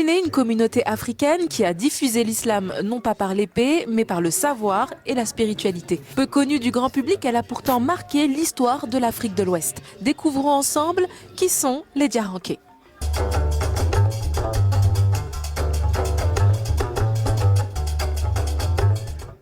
Imaginez une communauté africaine qui a diffusé l'islam non pas par l'épée, mais par le savoir et la spiritualité. Peu connue du grand public, elle a pourtant marqué l'histoire de l'Afrique de l'Ouest. Découvrons ensemble qui sont les Diaranké.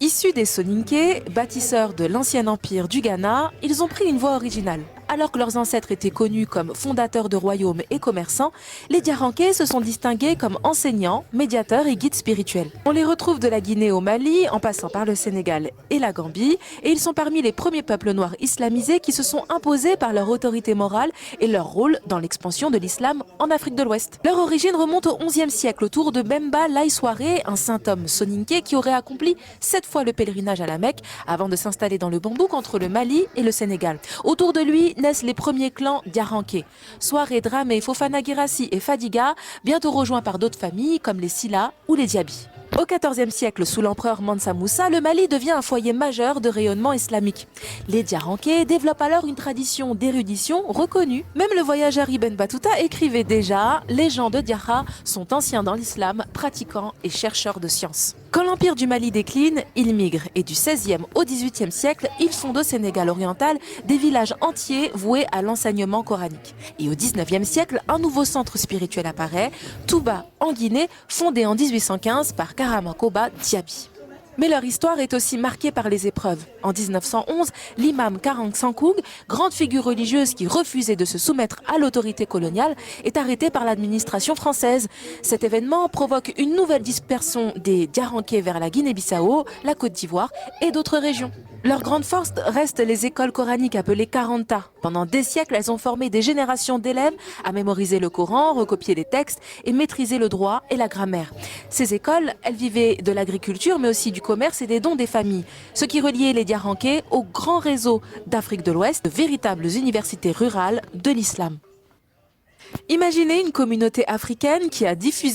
Issus des Soninké, bâtisseurs de l'ancien empire du Ghana, ils ont pris une voie originale. Alors que leurs ancêtres étaient connus comme fondateurs de royaumes et commerçants, les Diaranké se sont distingués comme enseignants, médiateurs et guides spirituels. On les retrouve de la Guinée au Mali, en passant par le Sénégal et la Gambie, et ils sont parmi les premiers peuples noirs islamisés qui se sont imposés par leur autorité morale et leur rôle dans l'expansion de l'islam en Afrique de l'Ouest. Leur origine remonte au XIe siècle autour de Bemba Laye Souaré, un saint homme soninké qui aurait accompli 7 fois le pèlerinage à la Mecque avant de s'installer dans le bambouk entre le Mali et le Sénégal. Autour de lui naissent les premiers clans Diaranké. Souaré, Dramé, Fofana Guirassy et Fadiga, bientôt rejoints par d'autres familles comme les Silla ou les Diaby. Au XIVe siècle, sous l'empereur Mansa Moussa, le Mali devient un foyer majeur de rayonnement islamique. Les Diaranké développent alors une tradition d'érudition reconnue. Même le voyageur Ibn Battuta écrivait déjà « Les gens de Diarra sont anciens dans l'islam, pratiquants et chercheurs de sciences ». Quand l'empire du Mali décline, ils migrent et du XVIe au XVIIIe siècle, ils fondent au Sénégal oriental des villages entiers voués à l'enseignement coranique. Et au XIXe siècle, un nouveau centre spirituel apparaît, Touba en Guinée, fondé en 1815 par Karamakoba Diaby. Mais leur histoire est aussi marquée par les épreuves. En 1911, l'imam Karang Sankoug, grande figure religieuse qui refusait de se soumettre à l'autorité coloniale, est arrêté par l'administration française. Cet événement provoque une nouvelle dispersion des Diaranké vers la Guinée-Bissau, la Côte d'Ivoire et d'autres régions. Leur grande force reste les écoles coraniques appelées Karanta. Pendant des siècles, elles ont formé des générations d'élèves à mémoriser le Coran, recopier les textes et maîtriser le droit et la grammaire. Ces écoles, elles vivaient de l'agriculture mais aussi du commerce et des dons des familles, ce qui reliait les Diaranké au grand réseau d'Afrique de l'Ouest, de véritables universités rurales de l'islam. Imaginez une communauté africaine qui a diffusé